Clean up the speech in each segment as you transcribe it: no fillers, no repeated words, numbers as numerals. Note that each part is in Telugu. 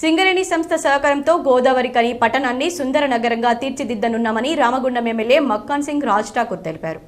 సింగరేణి సంస్థ సహకారంతో గోదావరి కని పట్టణాన్ని సుందర నగరంగా తీర్చిదిద్దనున్నామని రామగుండం ఎమ్మెల్యే మక్కాన్ సింగ్ రాజ్ ఠాకూర్ తెలిపారు.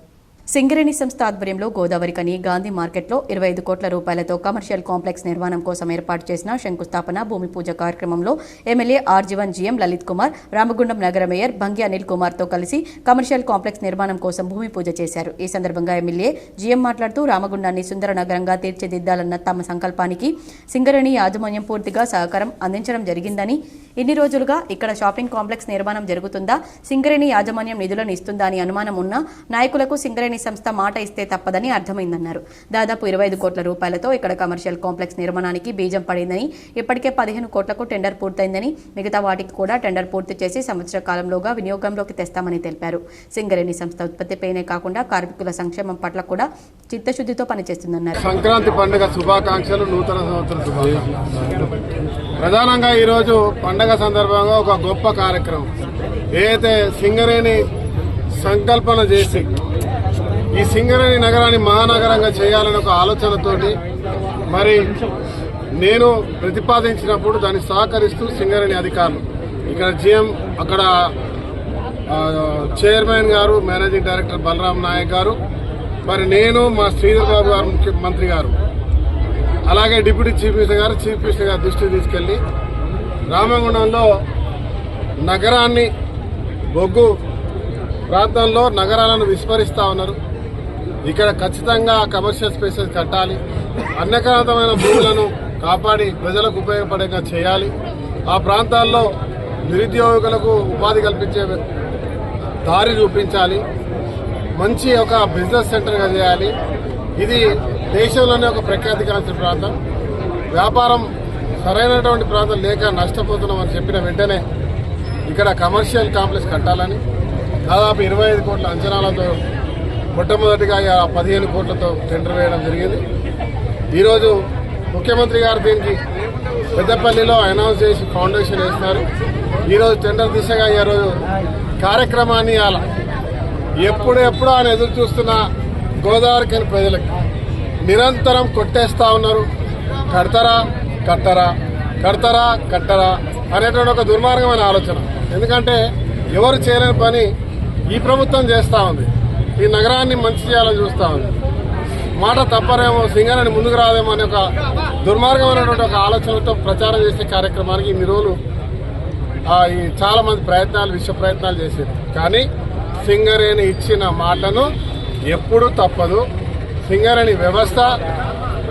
సింగరేణి సంస్థ ఆధ్వర్యంలో గోదావరి కని గాంధీ మార్కెట్లో 25 కోట్ల రూపాయలతో కమర్షియల్ కాంప్లెక్స్ నిర్మాణం కోసం ఏర్పాటు చేసిన శంకుస్థాపన భూమి పూజ కార్యక్రమంలో MLA RG one GM Lalit Kumar, Ramagundam నగర మేయర్ భంగి అనిల్ కుమార్తో కలిసి కమర్షియల్ కాంప్లెక్స్ నిర్మాణం కోసం భూమి పూజ చేశారు. ఈ సందర్భంగా ఎమ్మెల్యే జీఎం మాట్లాడుతూ రామగుండాన్ని సుందర నగరంగా తీర్చిదిద్దాలన్న తమ సంకల్పానికి సింగరేణి యాజమాన్యం పూర్తిగా సహకారం అందించడం జరిగిందని, ఇన్ని రోజులుగా ఇక్కడ షాపింగ్ కాంప్లెక్స్ నిర్మాణం జరుగుతుందా, సింగరేణి యాజమాన్యం నిధులను ఇస్తుందా అని అనుమానం ఉన్న నాయకులకు సింగరేణి సంస్థ మాట ఇస్తే తప్పదని అర్థమైందన్నారు. దాదాపు 25 కోట్ల రూపాయలతో ఇక్కడ కమర్షియల్ కాంప్లెక్స్ నిర్మాణానికి బీజం పడిందని, ఇప్పటికే 15 కోట్లకు టెండర్ పూర్తయిందని, మిగతా వాటికి కూడా టెండర్ పూర్తి చేసి సంవత్సర కాలంలోగా వినియోగంలోకి తెస్తామని తెలిపారు. సింగరేణి సంస్థ ఉత్పత్తిపైనే కాకుండా కార్మికుల సంక్షేమం పట్ల కూడా చిత్తశుద్ధితో పనిచేస్తుందన్నారు. సంక్రాంతి పండుగ శుభాకాంక్షలు, నూతన సంవత్సర శుభాకాంక్షలు. ప్రధానంగా ఈరోజు పండుగ సందర్భంగా ఒక గొప్ప కార్యక్రమం ఏదైతే సింగరేణి సంకల్పన చేసి ఈ సింగరేణి నగరాన్ని మహానగరంగా చేయాలని ఒక ఆలోచనతోటి మరి నేను ప్రతిపాదించినప్పుడు దాన్ని సహకరిస్తూ సింగరేణి అధికారులు, ఇక్కడ జీఎం, అక్కడ చైర్మన్ గారు, మేనేజింగ్ డైరెక్టర్ బలరాం నాయక్ గారు, మరి నేను, మా శ్రీధర్ బాబు గారు ముఖ్యమంత్రి గారు, అలాగే డిప్యూటీ చీఫ్ మినిస్టర్ గారు దృష్టికి తీసుకెళ్లి రామగుండంలో నగరాన్ని బొగ్గు ప్రాంతంలో నగరాలను విస్మరిస్తా ఉన్నారు. ఇక్కడ ఖచ్చితంగా కమర్షియల్ స్పేసెస్ కట్టాలి, అన్యక్రాంతమైన భూములను కాపాడి ప్రజలకు ఉపయోగపడేలా చేయాలి, ఆ ప్రాంతాల్లో నిరుద్యోగులకు ఉపాధి కల్పించే దారి చూపించాలి, మంచి ఒక బిజినెస్ సెంటర్గా చేయాలి. ఇది దేశంలోనే ఒక ప్రఖ్యాతిగాంచిన ప్రాంతం, వ్యాపారం సరైనటువంటి ప్రాంతం లేక నష్టపోతున్నామని చెప్పిన వెంటనే ఇక్కడ కమర్షియల్ కాంప్లెక్స్ కట్టాలని దాదాపు 25 కోట్ల అంచనాలతో మొట్టమొదటిగా 15 కోట్లతో టెండర్ వేయడం జరిగింది. ఈరోజు ముఖ్యమంత్రి గారు దీనికి పెద్దపల్లిలో అనౌన్స్ చేసి ఫౌండేషన్ వేస్తున్నారు. ఈరోజు టెండర్ దిశగా ఈరోజు కార్యక్రమాన్ని ఎప్పుడెప్పుడు ఆయన ఎదురు చూస్తున్న గోదావరి కని ప్రజలకు నిరంతరం కొట్టేస్తా ఉన్నారు. కడతారా కట్టరా, కడతారా కట్టరా అనేటువంటి ఒక దుర్మార్గమైన ఆలోచన. ఎందుకంటే ఎవరు చేయలేని పని ఈ ప్రభుత్వం చేస్తూ ఉంది. ఈ నగరాన్ని మంచి చేయాలని చూస్తూ ఉంది. మాట తప్పరేమో, సింగరేణి ముందుకు రాదేమో అనే ఒక దుర్మార్గమైనటువంటి ఒక ఆలోచనతో ప్రచారం చేసే కార్యక్రమానికి ఇన్ని రోజులు చాలా మంది విశ్వ ప్రయత్నాలు చేసేది. కానీ సింగరేణి ఇచ్చిన మాటను ఎప్పుడూ తప్పదు. సింగరేణి వ్యవస్థ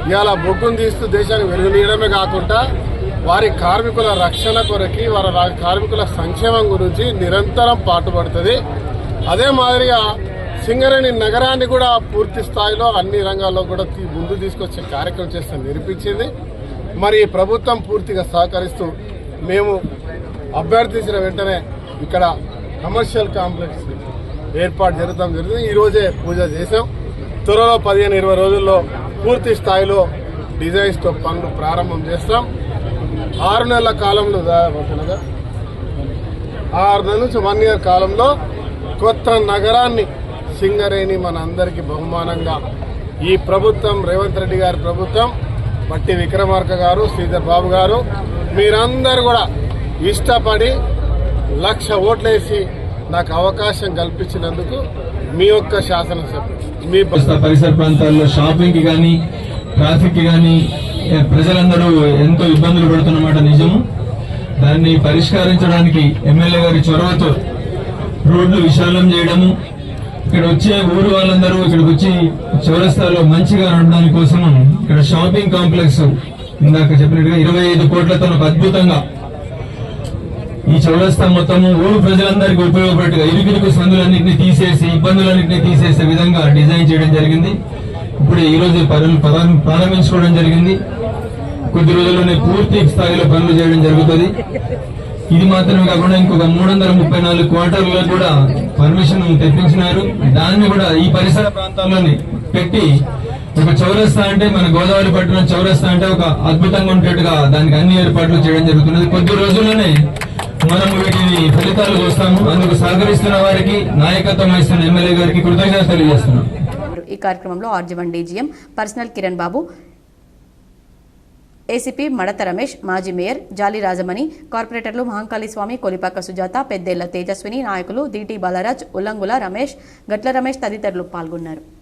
ఇవాళ బొగ్గును తీస్తూ దేశానికి వెలుగునీయడమే కాకుండా వారి కార్మికుల రక్షణ కొరకి, వారి కార్మికుల సంక్షేమం గురించి నిరంతరం పాటుపడుతుంది. అదే మాదిరిగా సింగరేణి నగరాన్ని కూడా పూర్తి స్థాయిలో అన్ని రంగాల్లో కూడా ముందు తీసుకొచ్చే కార్యక్రమం చేస్తే నిరూపించింది. మరి ప్రభుత్వం పూర్తిగా సహకరిస్తూ మేము అభ్యర్థించిన వెంటనే ఇక్కడ కమర్షియల్ కాంప్లెక్స్ ఏర్పాటు జరగడం జరిగింది. ఈరోజే పూజ చేశాం. త్వరలో 15-20 రోజుల్లో పూర్తి స్థాయిలో డిజైన్స్తో పనులు ప్రారంభం చేస్తాం. 6 నెలల కాలంలో, 6 నెలల నుంచి 1 ఇయర్ కాలంలో కొత్త నగరాన్ని సింగరేణి మన అందరికీ బహుమానంగా ఈ ప్రభుత్వం, రేవంత్ రెడ్డి గారి ప్రభుత్వం, బట్టి విక్రమార్క గారు, శ్రీధర్ బాబు గారు, మీరందరూ కూడా ఇష్టపడి 1,00,000 ఓట్లేసి నాకు అవకాశం కల్పించినందుకు మీ యొక్క శాసనసభ్యులు, మీ పరిసర ప్రాంతాల్లో షాపింగ్ కి కానీ, ట్రాఫిక్ కి కానీ ప్రజలందరూ ఎంతో ఇబ్బందులు పడుతున్నమాట నిజము. దాన్ని పరిష్కరించడానికి ఎమ్మెల్యే గారి చొరవతో రోడ్లు విశాలం చేయడము, ఇక్కడ వచ్చే ఊరు వాళ్ళందరూ ఇక్కడికి వచ్చి చౌరస్తాలో మంచిగా ఉండడానికి కోసం ఇక్కడ షాపింగ్ కాంప్లెక్స్ ఇందాక చెప్పినట్టుగా 25 కోట్లతో ఒక అద్భుతంగా ఈ చౌరస్తా మొత్తము ఊరు ప్రజలందరికీ ఉపయోగపడేట్టుగా ఇరుకిరుకు సందులన్నింటినీ తీసేసి, ఇబ్బందులన్నింటినీ తీసేసే విధంగా డిజైన్ చేయడం జరిగింది. ఇప్పుడు ఈ రోజు పనులు ప్రారంభించుకోవడం జరిగింది. కొద్ది రోజుల్లోనే పూర్తి స్థాయిలో పనులు చేయడం జరుగుతుంది. ఇది మాత్రమే కాకుండా ఇంకొక 334 క్వార్టర్లో కూడా పర్మిషన్ తెప్పించినారు. దాన్ని కూడా ఈ పరిసర ప్రాంతాల్లోనే పెట్టి ఒక చౌరస్తా అంటే మన గోదావరి పట్టణం చౌరస్తా అంటే ఒక అద్భుతంగా ఉండేట్టుగా దానికి అన్ని ఏర్పాట్లు చేయడం జరుగుతున్నది. కొద్ది రోజుల్లోనే మనం వీటిని ఫలితాలు చూస్తాము. అందుకు సహకరిస్తున్న వారికి, నాయకత్వం వహిస్తున్న ఎమ్మెల్యే గారికి కృతజ్ఞతలు తెలియజేస్తున్నాం. ఈ కార్యక్రమంలో ఆర్జీవన్ డీజీఎం పర్సనల్ కిరణ్ బాబు, ఏసీపీ మడత రమేష్, మాజీ మేయర్ జాలి రాజమణి, కార్పొరేటర్లు మహంకాళి స్వామి, కొలిపాక సుజాత, పెద్దేళ్ల తేజస్విని, నాయకులు దీటి బాలరాజ్, ఉల్లంగుల రమేష్, గట్ల రమేష్ తదితరులు పాల్గొన్నారు.